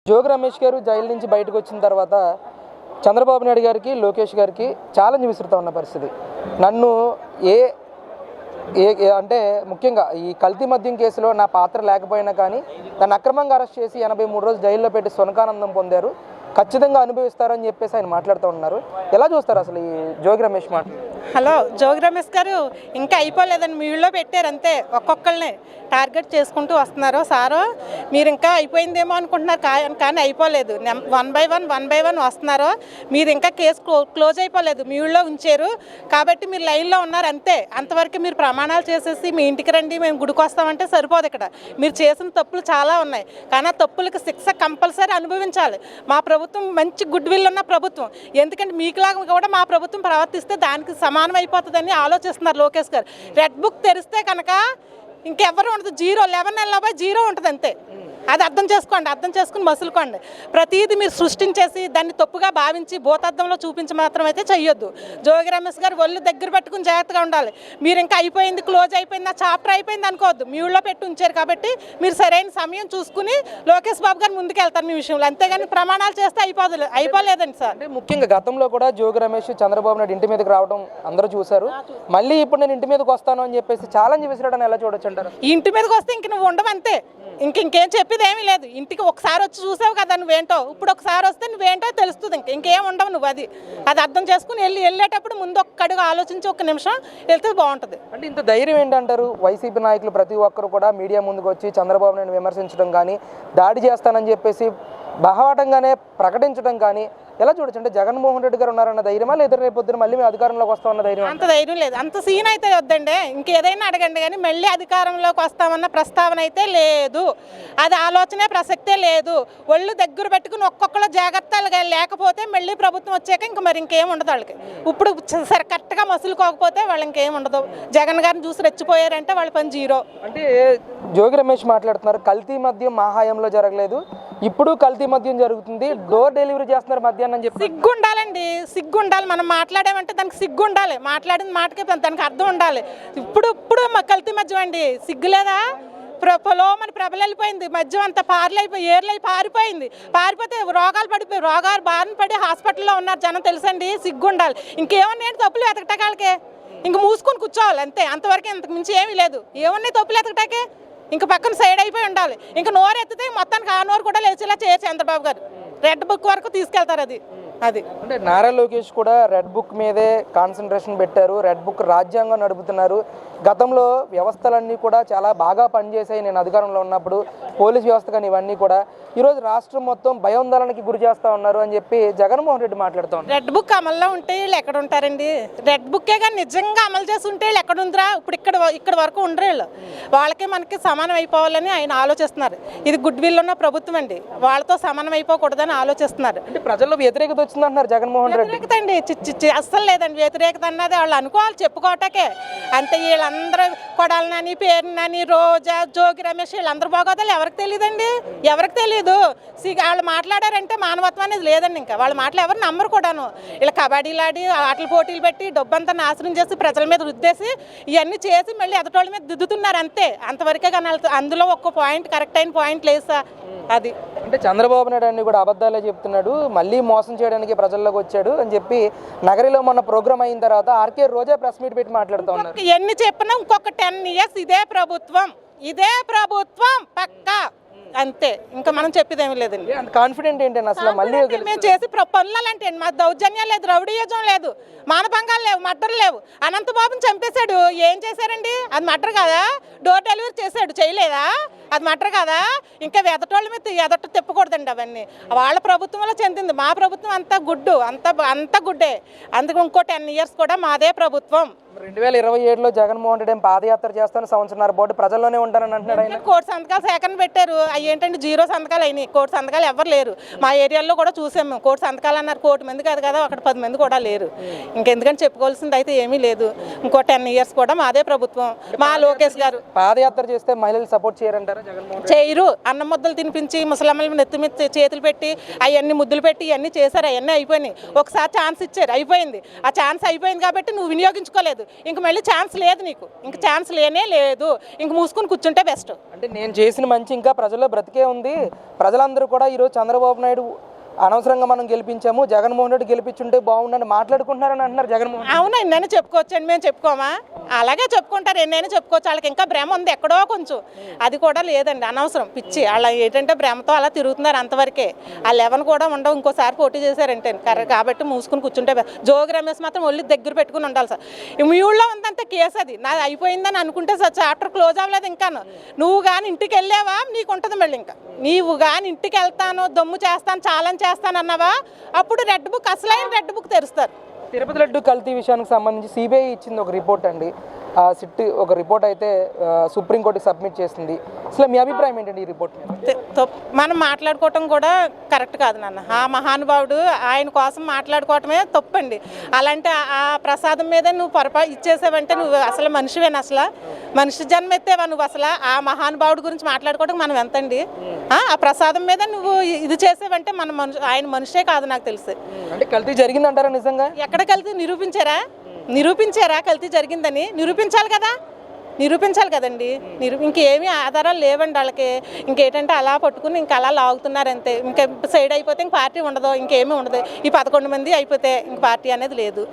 జోగి రమేష్ గారు జైలు నుంచి బయటకు వచ్చిన తర్వాత చంద్రబాబు నాయుడు గారికి లోకేష్ గారికి ఛాలెంజ్ విసురుతా ఉన్న పరిస్థితి. నన్ను అంటే ముఖ్యంగా ఈ కల్తీ మద్యం కేసులో నా పాత్ర లేకపోయినా కానీ దాన్ని అక్రమంగా అరెస్ట్ చేసి 83 రోజులు జైల్లో పెట్టి సునకానందం పొందారు, ఖచ్చితంగా అనుభవిస్తారని చెప్పేసి ఆయన మాట్లాడుతూ ఉన్నారు. ఎలా చూస్తారు అసలు ఈ జోగి రమేష్ మాట? హలో, జోగి రమేష్ గారు ఇంకా అయిపోలేదని మీ ఊళ్ళో పెట్టారు అంతే. ఒక్కొక్కరిని టార్గెట్ చేసుకుంటూ వస్తున్నారు. సారు మీరు ఇంకా అయిపోయిందేమో అనుకుంటున్నారు, కానీ అయిపోలేదు. వన్ బై వన్ వస్తున్నారు. మీరు ఇంకా కేసు క్లోజ్ అయిపోలేదు, మీ ఊళ్ళో ఉంచారు కాబట్టి మీరు లైన్లో ఉన్నారు అంతే. అంతవరకు మీరు ప్రమాణాలు చేసేసి మీ ఇంటికి రండి మేము గుడికి వస్తామంటే సరిపోదు. ఇక్కడ మీరు చేసిన తప్పులు చాలా ఉన్నాయి, కానీ ఆ తప్పులకు శిక్ష కంపల్సరీ అనుభవించాలి. మా ప్రభుత్వం మంచి గుడ్ విల్ ఉన్న ప్రభుత్వం. ఎందుకంటే మీకులాగా కూడా మా ప్రభుత్వం ప్రవర్తిస్తే దానికి సమానం అయిపోతుందని ఆలోచిస్తున్నారు లోకేష్ గారు. రెడ్ బుక్ తెరిస్తే కనుక ఇంకెవరు ఉండదు, 11 నెలలపై 0 ఉంటుంది అంతే. అది అర్థం చేసుకుని మసులుకోండి. ప్రతిదీ మీరు సృష్టించేసి దాన్ని తప్పుగా భావించి భూతద్దంలో చూపించి మాత్రం అయితే చెయ్యొద్దు. జోగి రమేష్ గారు ఒళ్ళు దగ్గర పెట్టుకుని జాగ్రత్తగా ఉండాలి. మీరు ఇంకా అయిపోయింది, క్లోజ్ అయిపోయింది, ఆ చాప్టర్ అయిపోయింది అనుకోవద్దు. మీ ఊళ్ళో పెట్టి ఉంచారు కాబట్టి మీరు సరైన సమయం చూసుకుని లోకేష్ బాబు గారు ముందుకు వెళ్తారు మీ విషయంలో, అంతేగాని ప్రమాణాలు చేస్తే అయిపోలేదండి సార్. అంటే ముఖ్యంగా గతంలో కూడా జోగి రమేష్ చంద్రబాబు నాయుడు ఇంటి మీదకి రావడం అందరూ చూశారు. మళ్ళీ ఇప్పుడు నేను ఇంటి మీదకి వస్తాను అని చెప్పేసి ఛాలెంజ్ విసిరడం ఎలా చూడొచ్చు అంటారు? ఇంటి మీదకి వస్తే ఇంక నువ్వు ఉండవు అంతే. ఇంకేం చెప్పేది ఏమీ లేదు. ఇంటికి ఒకసారి వచ్చి చూసావు కదా నువ్వేంటో, ఇప్పుడు ఒకసారి వస్తే నువ్వేంటో తెలుస్తుంది. ఇంకేం ఉండవు. నువ్వు అది అర్థం చేసుకుని వెళ్ళేటప్పుడు ముందు ఒక్క అడుగు ఆలోచించి 1 నిమిషం వెళ్తే బాగుంటుంది. అంటే ఇంత ధైర్యం ఏంటంటారు? వైసీపీ నాయకులు ప్రతి ఒక్కరు కూడా మీడియా ముందుకు వచ్చి చంద్రబాబు నాయుడు విమర్శించడం కానీ, దాడి చేస్తానని చెప్పేసి బహవాటంగానే ప్రకటించడం కానీ ఎలా చూడొచ్చు? అంటే జగన్మోహన్ రెడ్డి గారు ఉన్నారన్న ధైర్యమా, లేదా రేపు పొద్దున మళ్ళీ మేము అధికారంలోకి వస్తామన్న ధైర్యం? అంత ధైర్యం లేదు, అంత సీన్ అయితే వద్దండి. ఇంకేదైనా అడగండి, కానీ మళ్ళీ అధికారంలోకి వస్తామన్న ప్రస్తావన అయితే లేదు. అది ఆలోచనే ప్రసక్తే లేదు. ఒళ్ళు దగ్గర పెట్టుకుని ఒక్కొక్కరు జాగ్రత్తలుగా లేకపోతే మళ్ళీ ప్రభుత్వం వచ్చాక మరి ఇంకేం ఉండదు వాళ్ళకి. ఇప్పుడు సరే కరెక్ట్గా మసులుకోకపోతే వాళ్ళు ఇంకేం ఉండదు. జగన్ గారిని చూసి రెచ్చిపోయారంటే వాళ్ళ పని 0. అంటే జోగి రమేష్ మాట్లాడుతున్నారు, కల్తీ మద్యం మా హయాంలో జరగలేదు, ఇప్పుడు కల్తీ మద్యం జరుగుతుంది, డోర్ డెలివరీ చేస్తున్నారు మద్యాన్ని అని చెప్పి. సిగ్గు ఉండాలండి, సిగ్గు ఉండాలి. మనం మాట్లాడామంటే దానికి సిగ్గు ఉండాలి. మాట్లాడిన మాటకే దానికి అర్థం ఉండాలి. ఇప్పుడు కల్తీ మద్యం అండి, సిగ్గు లేదా? పొలోమని ప్రభలు వెళ్ళిపోయింది, మద్యం అంతా ఏర్లై పారిపోతే రోగాలు బారిన పడి హాస్పిటల్లో ఉన్నారు జనం, తెలుసండి. సిగ్గు ఉండాలి. ఇంకేమన్నా తప్పులు వెతకటాకే ఇంక మూసుకొని కూర్చోవాలి అంతే. అంతవరకు ఇంతకు మించి ఏమీ లేదు. ఏమన్నా తప్పులు వెతకటాకే ఇంక పక్కన సైడ్ అయిపోయి ఉండాలి. ఇంక నోరు ఎత్తితే మొత్తానికి ఆ నోరు కూడా లేచేలా చేయొచ్చు చంద్రబాబు గారు. రెడ్ బుక్ వరకు తీసుకెళ్తారు. అది అంటే నారా లోకేష్ కూడా రెడ్ బుక్ మీదే కాన్సన్ట్రేషన్ పెట్టారు. రెడ్ బుక్ రాజ్యాంగం నడుపుతున్నారు. గతంలో వ్యవస్థలన్నీ కూడా చాలా బాగా పనిచేసాయి నేను అధికారంలో ఉన్నప్పుడు, పోలీస్ వ్యవస్థ కానీ ఇవన్నీ కూడా. ఈరోజు రాష్ట్రం మొత్తం భయోందోళనకి గురి చేస్తూ ఉన్నారు అని చెప్పి జగన్మోహన్ రెడ్డి మాట్లాడుతూ ఉన్నారు. రెడ్ బుక్ అమల్లో ఉంటే వీళ్ళు ఎక్కడ ఉంటారండి? రెడ్ బుక్కే కానీ నిజంగా అమలు చేసి ఉంటే వీళ్ళు ఎక్కడ ఉందిరా? ఇప్పుడు ఇక్కడ వరకు ఉండరు వీళ్ళు. వాళ్ళకి మనకి సమానం అయిపోవాలని ఆయన ఆలోచిస్తున్నారు. ఇది గుడ్ విల్ ఉన్న ప్రభుత్వం అండి, వాళ్ళతో సమానం అయిపోకూడదని ఆలోచిస్తున్నారు. అంటే ప్రజల్లో వ్యతిరేకత వచ్చిందంటున్నారు జగన్మోహన్ రెడ్డి. వ్యతిరేకత అండి అస్సలు లేదండి. వ్యతిరేకత అన్నది వాళ్ళు అనుకోవాలి, చెప్పుకోవటాకే అంతే. వీళ్ళందరూ కొడాలని, పేరునని, రోజా, జోగి రమేష్ వీళ్ళందరూ బాగోదాలు ఎవరికి తెలియదండి, ఎవరికి తెలియదు. వాళ్ళు మాట్లాడారంటే మానవత్వం అనేది లేదండి. ఇంకా వాళ్ళ మాటలు ఎవరు నమ్మరు కూడాను. ఇలా కబడ్డీలాడి ఆటల పోటీలు పెట్టి డబ్బంతా నాశనం చేసి ప్రజల మీద రుద్దేసి ఇవన్నీ చేసి మళ్ళీ ఎదటోళ్ళ మీద దిద్దుతున్నారు అంతే. అంతవరకే కానీ అందులో ఒక్క పాయింట్ కరెక్ట్ అయిన పాయింట్ లేదు సార్. అది అంటే చంద్రబాబు నాయుడు అన్ని కూడా అబద్ధాలే చెప్తున్నాడు, మళ్ళీ మోసం చేయడానికి ప్రజల్లోకి వచ్చాడు అని చెప్పి నగరిలో మొన్న ప్రోగ్రామ్ అయిన తర్వాత ఆర్కే రోజా ప్రెస్ మీట్ పెట్టి మాట్లాడుతూ ఉన్నారు. ఎన్ని చెప్పినా ఇంకొక 10 years ఇదే ప్రభుత్వం పక్కా అంతే. ఇంకా మనం చెప్పేదేమీ లేదండి. అంత కాన్ఫిడెంట్ ఏంటండి అసలు? మళ్ళీ మేము చేసి పనులంటే మా దౌర్జన్యం లేదు, రౌడీయజం లేదు, మానభంగాలు లేవు, మర్డర్లు లేవు. అనంతబాబుని చంపేశాడు, ఏం చేశారండి? అది మర్డర్ కదా? డోర్ డెలివరీ చేశాడు, చేయలేదా? అది మర్డర్ కదా? ఇంకా ఎదటోళ్ళ మీద ఎదట తిప్పకూడదండి. అవన్నీ వాళ్ళ ప్రభుత్వంలో చెందింది. మా ప్రభుత్వం అంతా గుడ్డు, అంత గుడ్డే. అందుకు ఇంకో 10 years కూడా మాదే ప్రభుత్వం. 2027లో జగన్మోహన్ రెడ్డి పాదయాత్ర చేస్తాను, 1.5 పాటు ప్రజల్లోనే ఉంటానని అంటున్నాడు ఆయన. 1 కోటి సంతకాలు సేకరణ పెట్టారు. అవి ఏంటంటే 0 సంతకాలు అయినాయి. 1 కోటి సంతకాలు ఎవరు లేరు. మా ఏరియాలో కూడా చూసాం మేము. 1 కోటి సంతకాలు అన్నారు. 1 కోటి మంది కాదు కదా, అక్కడ 10 మంది కూడా లేరు. ఇంకెందుకని చెప్పుకోవాల్సింది అయితే ఏమీ లేదు. ఇంకో 10 years కూడా మాదే ప్రభుత్వం. మా లోకేష్ గారు పాదయాత్ర చేస్తే మహిళలు సపోర్ట్ చేయరంటారా జగన్మోహన్ రెడ్డి? చేయరు. అన్నం ముద్దలు తినిపించి ముసలమ్మల నెత్తి మీద చేతులు పెట్టి అవన్నీ ముద్దులు పెట్టి ఇవన్నీ చేశారు. అవన్నీ అయిపోయినాయి. ఒకసారి ఛాన్స్ ఇచ్చారు, అయిపోయింది. ఆ ఛాన్స్ అయిపోయింది కాబట్టి నువ్వు వినియోగించుకోలేదు. ఇంక మళ్ళీ ఛాన్స్ లేదు నీకు, ఇంక ఛాన్స్ లేనే లేదు. ఇంక మూసుకొని కూర్చుంటే బెస్ట్. అంటే నేను చేసిన మంచి ఇంకా ప్రజల్లో బ్రతికే ఉంది. ప్రజలందరూ కూడా ఈరోజు చంద్రబాబు నాయుడు అనవసరంగా మనం గెలిపించాము, జగన్మోహన్ రెడ్డి గెలిపించుంటే బాగుండని మాట్లాడుకుంటున్నారని అంటున్నారు జగన్మోహన్. అవునా, ఎన్నైనా చెప్పుకోవచ్చండి, మేము చెప్పుకోమా? అలాగే చెప్పుకుంటారు, ఎన్నైనా చెప్పుకోవచ్చు. వాళ్ళకి ఇంకా భ్రమ ఉంది ఎక్కడో కొంచెం, అది కూడా లేదండి. అనవసరం పిచ్చి. అలా ఏంటంటే భ్రమతో అలా తిరుగుతున్నారు అంతవరకే. ఆ లెవెన్ కూడా ఉండవు. ఇంకోసారి పోటీ చేశారంటే కాబట్టి మూసుకుని కూర్చుంటే జోగి రమేష్ మాత్రం ఒళ్ళు దగ్గర పెట్టుకుని ఉండాలి సార్. మీ ఊళ్ళో ఉందంటే కేసు అది నాది అయిపోయిందని అనుకుంటే సార్ చాప్టర్ క్లోజ్ అవ్వలేదు. ఇంకాను నువ్వు కానీ ఇంటికి వెళ్ళావా నీకు ఉంటుంది మళ్ళీ. ఇంకా నీవు కానీ ఇంటికి వెళ్తాను దమ్ము చేస్తాను ఛాలెంజ్ చేస్తానన్నావా అప్పుడు రెడ్ బుక్, అసలైన రెడ్ బుక్ తెరుస్తారు. తిరుపతి లడ్డు కల్తీ విషయానికి సంబంధించి సిబిఐ ఇచ్చింది ఒక రిపోర్ట్ అండి. సిట్ ఒక రిపోర్ట్ అయితే సుప్రీంకోర్టుకి సబ్మిట్ చేసింది. అసలు మీ అభిప్రాయం ఏంటండి ఈ రిపోర్ట్ మీద? మనం మాట్లాడుకోవటం కూడా కరెక్ట్ కాదు నాన్న. ఆ మహానుభావుడు ఆయన కోసం మాట్లాడుకోవటమే తప్పండి. అలాంటి ఆ ప్రసాదం మీద నువ్వు ఇచ్చేసావంటే నువ్వు అసలు మనిషివేనా? అసలు మనిషి జన్మ ఎత్తేవా నువ్వు? అసలు ఆ మహానుభావుడి గురించి మాట్లాడుకోవడం మనం ఎంతండి? ఆ ప్రసాదం మీద నువ్వు ఇది చేసావంటే ఆయన మనిషే కాదు నాకు తెలిసి. అంటే కల్తీ జరిగిందంటారా నిజంగా? ఎక్కడ కల్తీ నిరూపించారా కల్తీ జరిగిందని? నిరూపించాలి కదండి. ఇంకేమీ ఆధారాలు లేవండి వాళ్ళకి. ఇంకేంటంటే అలా పట్టుకుని ఇంకా అలా లాగుతున్నారు అంతే. ఇంకా సైడ్ అయిపోతే ఇంక పార్టీ ఉండదు, ఇంకేమీ ఉండదు. ఈ 11 మంది అయిపోతే ఇంక పార్టీ అనేది లేదు.